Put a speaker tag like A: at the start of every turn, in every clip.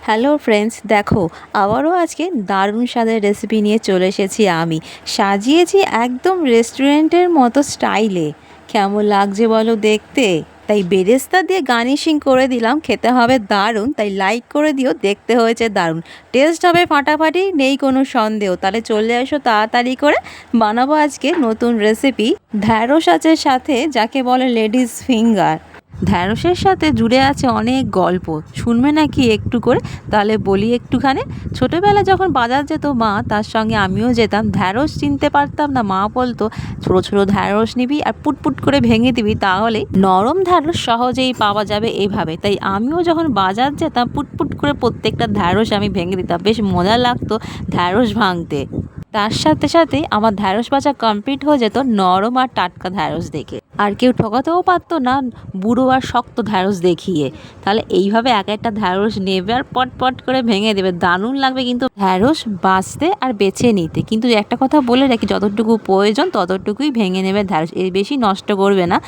A: Hello friends, দেখো আবারও আজকে দারুণ স্বাদের রেসিপি নিয়ে চলে এসেছি। আমি সাজিয়েছি একদম রেস্টুরেন্টের মতো স্টাইলে। কেমন লাগছে বলো দেখতে? তাই বেরেস্তা দিয়ে গার্নিশিং করে দিলাম, খেতে হবে দারুণ। তাই লাইক করে দিও, দেখতে হয়েছে দারুণ, টেস্ট হবে ফাটাফাটি, নেই কোনো সন্দেহ। তাহলে চলে এসো তাড়াতাড়ি করে, বানাবো আজকে নতুন রেসিপি ঢ্যাঁড়স আছে সাথে, যাকে বলে লেডিস ফিঙ্গার। ঢ্যাঁড়সের সাথে জুড়ে আছে অনেক গল্প, শুনবে নাকি একটু করে? তাহলে বলি একটুখানি। ছোটোবেলা যখন বাজার যেত মা, তার সঙ্গে আমিও যেতাম। ঢ্যাঁড়স চিনতে পারতাম না, মা বলতো ছোটো ছোটো ঢ্যাঁড়স নিবি আর পুটপুট করে ভেঙে দিবি, তাহলে নরম ঢ্যাঁড়স সহজেই পাওয়া যাবে এইভাবে। তাই আমিও যখন বাজার যেতাম পুটপুট করে প্রত্যেকটা ঢ্যাঁড়স আমি ভেঙে দিতাম, বেশ মজা লাগতো ঢ্যাঁড়স ভাঙতে। তার সাথে সাথে আমার ঢ্যাঁড়স ভাজা কমপ্লিট হয়ে যেত নরম আর টাটকা ঢ্যাঁড়স দেখে। আর কেউ ঠকাতেও পারতো না বুড়ো আর শক্ত ঢ্যাঁড়স দেখিয়ে। তাহলে এইভাবে এক একটা ঢ্যাঁড়স নেবে আর পট পট করে ভেঙে দেবে, দারুণ লাগবে কিন্তু ঢ্যাঁড়স বাছতে আর বেছে নিতে। কিন্তু একটা কথা বলে রাখি, যতটুকু প্রয়োজন ততটুকুই ভেঙে নেবে ঢ্যাঁড়স, এর বেশি নষ্ট করবে না,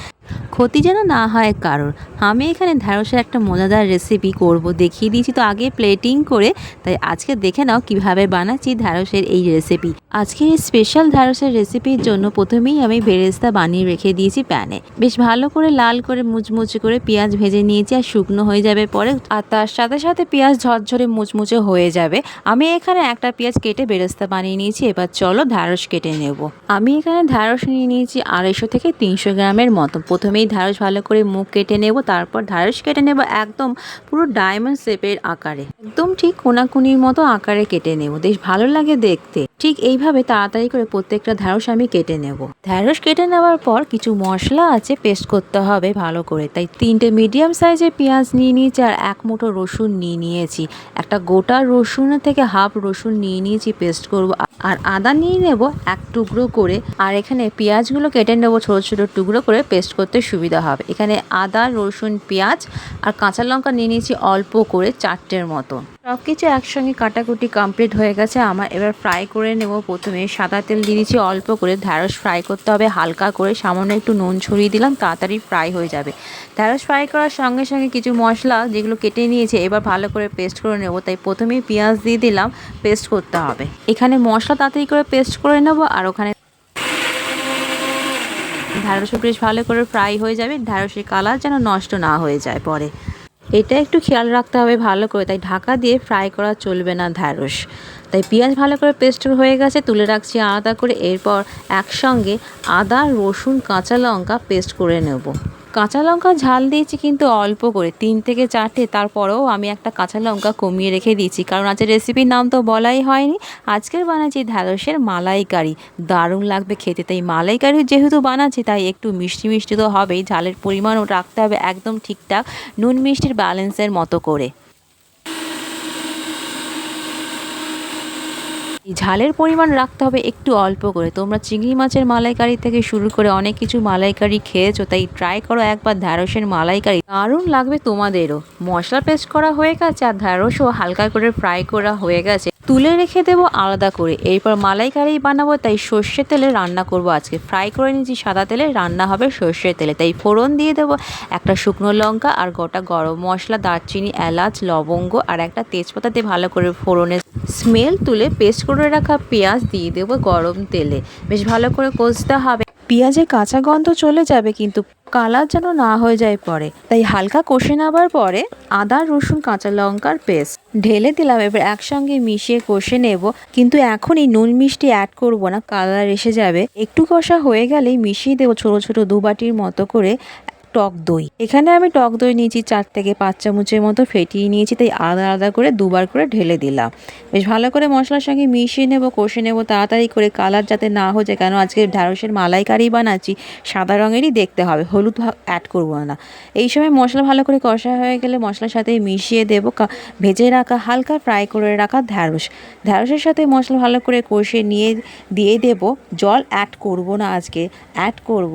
A: ক্ষতি যেন না হয় কারোর। আমি এখানে ঢ্যাঁড়সের একটা মজাদার রেসিপি করব, দেখিয়ে দিয়েছি তো আগে প্লেটিং করে। তাই আজকে দেখে নাও কিভাবে বানাচ্ছি ঢ্যাঁড়সের এই রেসিপি। আজকে এই স্পেশাল ঢ্যাঁড়সের রেসিপির জন্য প্রথমেই আমি বেরেস্তা বানিয়ে রেখে দিয়েছি প্যানে। বেশ ভালো করে লাল করে মুচমুচে করে পেঁয়াজ ভেজে নিয়েছি, আর শুকনো হয়ে যাবে পরে, আর তার সাথে সাথে পেঁয়াজ ঝরঝরে মুচমুচে হয়ে যাবে। আমি এখানে একটা পেঁয়াজ কেটে বেরেস্তা বানিয়ে নিয়েছি। এবার চলো ঢ্যাঁড়স কেটে নেব। আমি এখানে ঢ্যাঁড়স নিয়ে নিয়েছি 250 থেকে 300 গ্রামের মতো। প্রথমেই ঢ্যাঁড়স ভালো করে মুখ কেটে নেব, তারপর ঢ্যাঁড়স কেটে নেব একদম পুরো ডায়মন্ড শেপের আকারে, একদম ঠিক কোনাকুনির মতো আকারে কেটে নেব, বেশ ভালো লাগে দেখতে। ঠিক এইভাবে তাড়াতাড়ি করে প্রত্যেকটা ঢ্যাঁড়স আমি কেটে নেব। ঢ্যাঁড়স কেটে নেওয়ার পর কিছু মশলা আছে পেস্ট করতে হবে ভালো করে। তাই 3টে মিডিয়াম সাইজের পেঁয়াজ নিয়ে নিয়েছি, আর 1 মুঠো রসুন নিয়ে নিয়েছি। একটা গোটা রসুনের থেকে হাফ রসুন নিয়ে নিয়েছি, পেস্ট করব। আর আদা নিয়ে নেব 1 টুকরো করে। আর এখানে পেঁয়াজগুলো কেটে নেব ছোট ছোট টুকরো করে, পেস্ট করতে সুবিধা হবে। এখানে আদা, রসুন, পেঁয়াজ আর কাঁচা লঙ্কা নিয়ে নিয়েছি অল্প করে 4টের মতো। সব কিছু একসঙ্গে কাটাকুটি কমপ্লিট হয়ে গেছে আমার। এবার ফ্রাই করে নেব। প্রথমে সাদা তেল দিয়ে দিচ্ছি অল্প করে। ঢ্যাঁড়স ফ্রাই করতে হবে হালকা করে, সামান্য একটু নুন ছড়িয়ে দিলাম, তাড়াতাড়ি ফ্রাই হয়ে যাবে। ঢ্যাঁড়স ফ্রাই করার সঙ্গে সঙ্গে কিছু মশলা যেগুলো কেটে নিয়েছে এবার ভালো করে পেস্ট করে নেব। তাই প্রথমেই পেঁয়াজ দিয়ে দিলাম, পেস্ট করতে হবে। এখানে মশলা তাড়াতাড়ি করে পেস্ট করে নেব, আর ওখানে ঢ্যাঁড়সও বেশ ভালো করে ফ্রাই হয়ে যাবে। ঢ্যাঁড়সের কালার যেন নষ্ট না হয়ে যায় পরে, এটা একটু খেয়াল রাখতে হবে ভালো করে। তাই ঢাকা দিয়ে ফ্রাই করা চলবে না ঢ্যাঁড়স। তাই পেঁয়াজ ভালো করে পেস্ট হয়ে গেছে, তুলে রাখছি আলাদা করে। এরপর একসঙ্গে আদা, রসুন, কাঁচা লঙ্কা পেস্ট করে নেব। কাঁচা লঙ্কা ঝাল দিয়েছি কিন্তু অল্প করে, 3 থেকে 4টে। তারপরেও আমি একটা কাঁচা লঙ্কা কমিয়ে রেখে দিয়েছি, কারণ আজকের রেসিপির নাম তো বলাই হয়নি। আজকের বানাচ্ছি ঢ্যাঁড়সের মালাইকারি, দারুণ লাগবে খেতে। তাই মালাইকারি যেহেতু বানাচ্ছি তাই একটু মিষ্টি মিষ্টি তো হবেই, ঝালের পরিমাণও রাখতে হবে একদম ঠিকঠাক, নুন মিষ্টির ব্যালেন্সের মতো করে। ঝালের পরিমাণ রাখতে হবে একটু অল্প করে। তোমরা চিংড়ি মাছের মালাইকারি থেকে শুরু করে অনেক কিছু মালাইকারি খেয়েছো, তাই ট্রাই করো একবার ঢ্যাঁড়সের মালাইকারি, দারুণ লাগবে তোমাদেরও। মশলা পেস্ট করা হয়ে গেছে আর ঢ্যাঁড়সও হালকা করে ফ্রাই করা হয়ে গেছে, তুলে রেখে দেবো আলাদা করে। এরপর মালাইকারি বানাবো, তাই সর্ষের তেলে রান্না করব আজকে। ফ্রাই করে নিয়েছি সাদা তেলে, রান্না হবে সর্ষের তেলে। তাই ফোড়ন দিয়ে দেবো একটা শুকনো লঙ্কা আর গোটা গরম মশলা, দারচিনি, এলাচ, লবঙ্গ আর একটা তেজপাতা দিয়ে ভালো করে ফোড়নের স্মেল তুলে পেস্ট করে রাখা পেঁয়াজ দিয়ে দেবো গরম তেলে। বেশ ভালো করে কষতে হবে, পেঁয়াজের কাঁচা গন্ধ চলে যাবে কিন্তু কালার যেন না হয়ে যায় পরে। তাই হালকা কষে নেবার পরে আদা, রসুন, কাঁচা লঙ্কার পেস্ট ঢেলে দিলাম। এবার একসঙ্গে মিশিয়ে কষে নেব, কিন্তু এখনই নুন মিষ্টি অ্যাড করব না, কালার এসে যাবে। একটু কষা হয়ে গেলেই মিশিয়ে দেবো ছোট ছোট 2 বাটির মতো করে টক দই। এখানে আমি টক দই নিয়েছি 4 থেকে 5 চামচের মতো, ফেটিয়ে নিয়েছি। তাই আলাদা আলাদা করে 2বার করে ঢেলে দিলাম। বেশ ভালো করে মশলার সঙ্গে মিশিয়ে নেব, কষে নেব তাড়াতাড়ি করে, কালার যাতে না হয়ে যায়, কেন আজকে ঢ্যাঁড়সের মালাইকারি বানাচ্ছি, সাদা রঙেরই দেখতে হবে, হলুদ অ্যাড করবো না। এই সময় মশলা ভালো করে কষা হয়ে গেলে মশলার সাথে মিশিয়ে দেব ভেজে রাখা হালকা ফ্রাই করে রাখা ঢ্যাঁড়সের সাথে মশলা ভালো করে কষে নিয়ে দিয়ে দেব জল। অ্যাড করব না আজকে, অ্যাড করব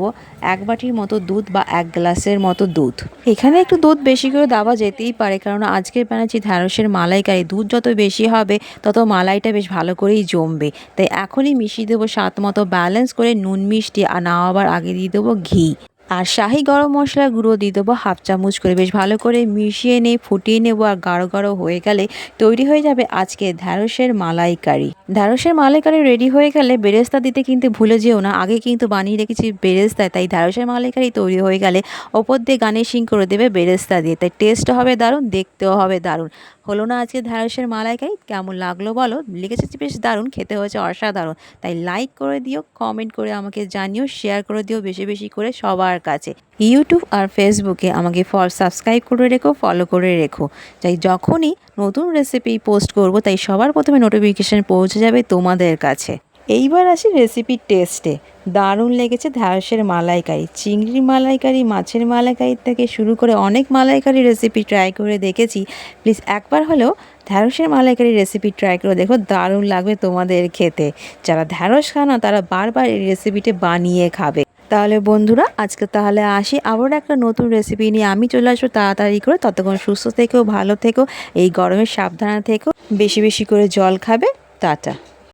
A: 1 বাটির মতো দুধ বা 1 গ্লাসের মতো দুধ। এখানে একটু দুধ বেশি করে দেওয়া যেতেই পারে, কারণ আজকে বানাচ্ছি ঢ্যাঁড়সের মালাইকারি। দুধ যত বেশি হবে তত মালাইটা বেশ ভালো করেই জমবে। তাই এখনই মিশিয়ে দেবো স্বাদ মতো ব্যালেন্স করে নুন মিষ্টি, আর নামাবার আগে দিয়ে দেবো ঘি। আর শাহি গরম মশলার গুঁড়ো দিয়ে দেবো হাফ চামচ করে, বেশ ভালো করে মিশিয়ে নিয়ে ফুটিয়ে নেবো। আর গাঢ় গাঢ় হয়ে গেলে তৈরি হয়ে যাবে আজকে ঢ্যাঁড়সের মালাইকারি। ঢ্যাঁড়সের মালাইকারি রেডি হয়ে গেলে বেরেস্তা দিতে কিন্তু ভুলে যেও না, আগে কিন্তু বানিয়ে রেখেছি বেরেস্তা। তাই ঢ্যাঁড়সের মালাইকারি তৈরি হয়ে গেলে ওপর দিয়ে গার্নিশিং করে দেবে বেরেস্তা দিয়ে। তাই টেস্ট হবে দারুণ, দেখতেও হবে দারুণ। হলো না আজকে ঢ্যাঁড়সের মালাইকারি? কেমন লাগলো বলো? লিখেছি বেশ দারুণ, খেতে হয়েছে অসাধারণ। তাই লাইক করে দিও, কমেন্ট করে আমাকে জানিও, শেয়ার করে দিও বেশি বেশি করে সবার কাছে। ইউটিউব আর ফেসবুকে আমাকে সাবস্ক্রাইব করে রেখো, ফলো করে রেখো। তাই যখনই নতুন রেসিপি পোস্ট করব তাই সবার প্রথমে নোটিফিকেশান পৌঁছে যাবে তোমাদের কাছে। এইবার আসি রেসিপির টেস্টে। দারুণ লেগেছে ঢ্যাঁড়সের মালাইকারি, চিংড়ির মালাইকারি, মাছের মালাইকারি থেকে শুরু করে অনেক মালাইকারি রেসিপি ট্রাই করে দেখেছি। প্লিজ একবার হলেও ঢ্যাঁড়সের মালাইকারি রেসিপি ট্রাই করে দেখো, দারুণ লাগবে তোমাদের খেতে। যারা ঢ্যাঁড়স খায় না তারা বারবার এই রেসিপিটি বানিয়ে খাবে। তাহলে বন্ধুরা আজকে তাহলে আসি, আবার একটা নতুন রেসিপি নিয়ে আমি চলে আসবো তাড়াতাড়ি করে। ততক্ষণ সুস্থ থেকো, ভালো থেকো, এই গরমে সাবধানে থেকো, বেশি বেশি করে জল খাবে। টাটা।